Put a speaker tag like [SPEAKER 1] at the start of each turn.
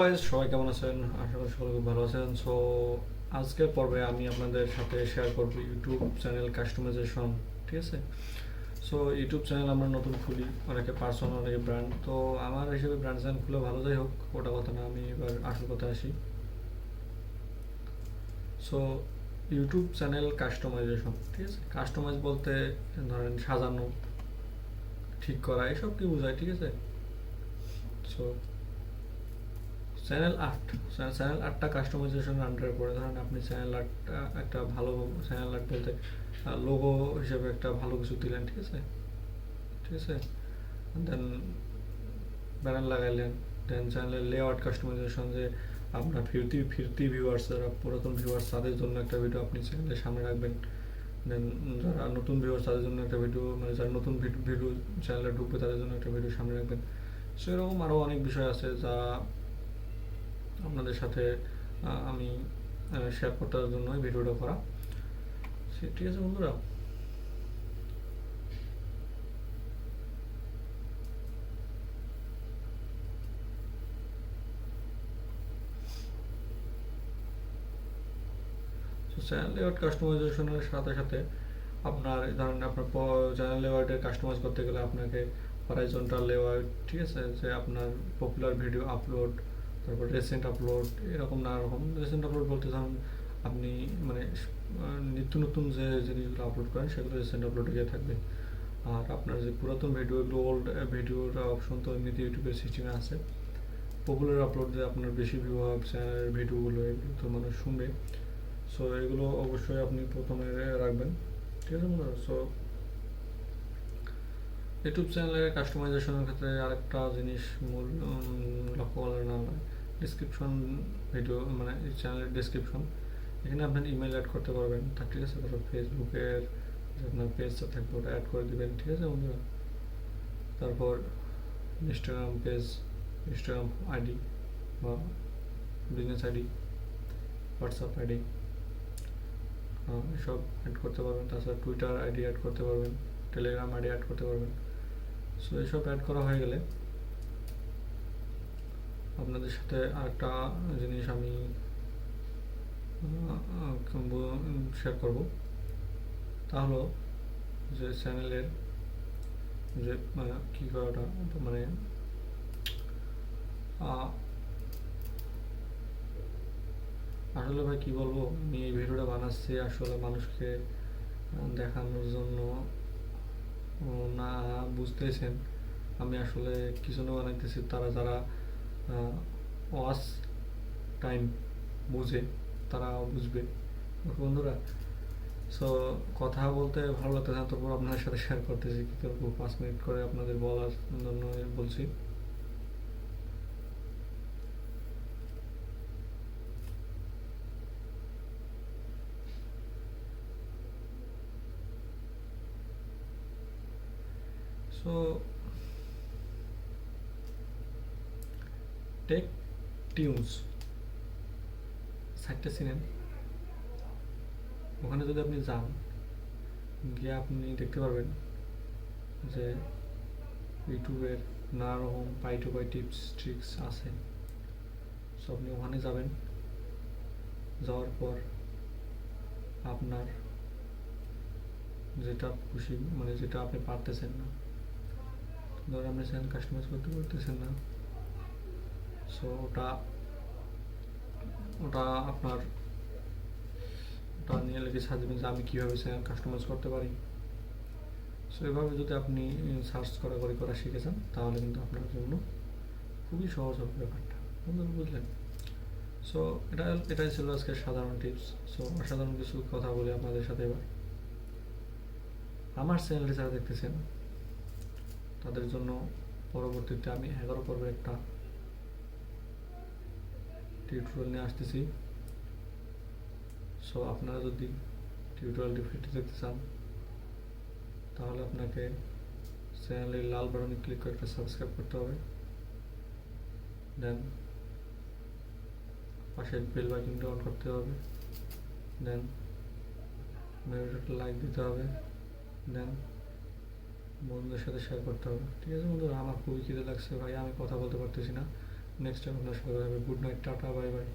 [SPEAKER 1] সবাই কেমন আছেন? আশা করি সবাই খুব ভালো আছেন। সো আজকের পর্বে আমি আপনাদের সাথে শেয়ার করব ইউটিউব চ্যানেল কাস্টমাইজেশন। ঠিক আছে? সো ইউটিউব চ্যানেল আমরা নতুন খুলি, অনেকে পার্সোনাল, অনেকে ব্র্যান্ড। তো আমার হিসেবে ব্র্যান্ড চ্যানেল খুলে ভালো, যাই হোক ওটা কথা না, আমি এবার আসল কথা আসি। সো ইউটিউব চ্যানেল কাস্টমাইজেশন, ঠিক আছে? কাস্টমাইজ বলতে ধরেন সাজানো, ঠিক করা, এসব কি বোঝায়? ঠিক আছে? সো চ্যানেল আর্ট, চ্যানেল আর্টটা কাস্টমাইজেশনের আন্ডারে পড়ে। ধরেন আপনি চ্যানেল আর্টটা একটা ভালো, চ্যানেল আর্ট বলতে লোগো হিসেবে একটা ভালো কিছু দিলেন, ঠিক আছে? ঠিক আছে, দেন ব্যানার লাগাইলেন, দেন চ্যানেলের লেআউট কাস্টমাইজেশন, যে আপনার ফিরতি ফিরতি ভিউয়ার্স, যারা পুরাতন ভিউয়ার্স তাদের জন্য একটা ভিডিও আপনি চ্যানেলের সামনে রাখবেন। দেন যারা নতুন ভিউয়ার্স তাদের জন্য একটা ভিডিও, মানে যারা নতুন ভিডিও চ্যানেলে ঢুকবে তাদের জন্য একটা ভিডিও সামনে রাখবেন। সেরকম আরও অনেক বিষয় আছে যা আপনাদের সাথে আমি শেয়ার করার জন্য এই ভিডিওটা করা। ঠিক আছে বন্ধুরা? তো চ্যানেল লেআউট কাস্টমাইজেশনের সাথে সাথে আপনার ধরেন আপনার চ্যানেল লেআউটের কাস্টমাইজ করতে গেলে আপনাকে হরাইজন্টাল লেআউট, ঠিক আছে, যে আপনার পপুলার ভিডিও আপলোড, তারপর রিসেন্ট আপলোড, এরকম নানা রকম। রিসেন্ট আপলোড বলতে ধরুন আপনি মানে নিত্য নতুন যে জিনিসগুলো আপলোড করেন সেগুলো রিসেন্ট আপলোডে গিয়ে থাকবে। আর আপনার যে পুরাতন ভিডিও, এগুলো ওল্ড ভিডিওর অপশন তো এমনিতে ইউটিউবের সিস্টেমে আছে। পপুলার আপলোড, যে আপনার বেশি ভিউ হবে চ্যানেলের ভিডিওগুলো, এগুলো তো মানুষ শুনবে। সো এগুলো অবশ্যই আপনি প্রথমে রাখবেন। ঠিক আছে বন্ধুরা? সো ইউটিউব চ্যানেলের কাস্টমাইজেশনের ক্ষেত্রে আরেকটা জিনিস মূল লক্ষ্য করার না হয় ডিসক্রিপশন, ভিডিও মানে চ্যানেলের ডিসক্রিপশন, এখানে আপনার ইমেল অ্যাড করতে পারবেন। ঠিক আছে? তারপর ফেসবুকের যে আপনার পেজটা থাকবে ওটা অ্যাড করে দেবেন। ঠিক আছে বন্ধুরা? তারপর ইনস্টাগ্রাম পেজ, ইনস্টাগ্রাম আইডি বা বিজনেস আইডি, হোয়াটসঅ্যাপ আইডি, এসব অ্যাড করতে পারবেন। তাছাড়া টুইটার আইডি অ্যাড করতে পারবেন, টেলিগ্রাম আইডি অ্যাড করতে পারবেন। সো এসব অ্যাড করা হয়ে গেলে আপনাদের সাথে আরেকটা জিনিস আমি শেয়ার করব। তা হলো যে চ্যানেলের যে কী করাটা, মানে আসলে ভাই কী বলবো, আমি এই ভিডিওটা বানাচ্ছি আসলে মানুষকে দেখানোর জন্য না, বুঝতেছেন? আমি আসলে কিছু না বানাইতেছি, তারা যারা ওয়াচ টাইম বুঝে তারা বুঝবে। ওকে বন্ধুরা? সো কথা বলতে ভালো লাগতেছে না, তারপর আপনাদের সাথে শেয়ার করতেছি। কী করবো, 5 মিনিট করে আপনাদের বলার জন্য বলছি। সো টেক টিউনস সাইটটা চিনেন? ওখানে যদি আপনি যান, গিয়ে আপনি দেখতে পারবেন যে ইউটিউবের নানা রকম পাই টু পাই টিপস ট্রিক্স আছে। সো আপনি ওখানে যাবেন, যাওয়ার পর আপনার যেটা খুশি, মানে যেটা আপনি পারতেছেন না, ধরুন আপনি চ্যানেল কাস্টমাইজ করতে পারতেছেন না, সো ওটা ওটা আপনার ওটা নিয়ে লিখে সার্চ দেবেন যে আমি কীভাবে চ্যানেল কাস্টমাইজ করতে পারি। সো এভাবে যদি আপনি সার্চ করা শিখেছেন তাহলে কিন্তু আপনার জন্য খুবই সহজ হবে ব্যাপারটা। বুঝলেন? সো এটাই ছিল আজকের সাধারণ টিপস। সো অসাধারণ কিছু কথা বলি আপনাদের সাথে এবার। আমার চ্যানেলটি যারা দেখতেছেন তাদের জন্য পরবর্তীতে আমি 11 পর্বের একটা টিউটোরিয়াল নিয়ে আসতেছি। সো আপনারা যদি টিউটোরিয়ালটি ফ্রিতে দেখতে চান তাহলে আপনাকে চ্যানেলের লাল বাটনে ক্লিক করে একটা সাবস্ক্রাইব করতে হবে। দেন পাশের বেল বাটনটা অন করতে হবে। দেন ভিডিওটা লাইক দিতে হবে। দেন বন্ধুদের সাথে শেয়ার করতে হবে। ঠিক আছে বন্ধুরা? আমার খুবই খিদে লাগছে ভাই, আমি কথা বলতে পারতেছি না। নেক্সট টাইম আপনার সাথে কথা হবে। Good night, tata, bye bye.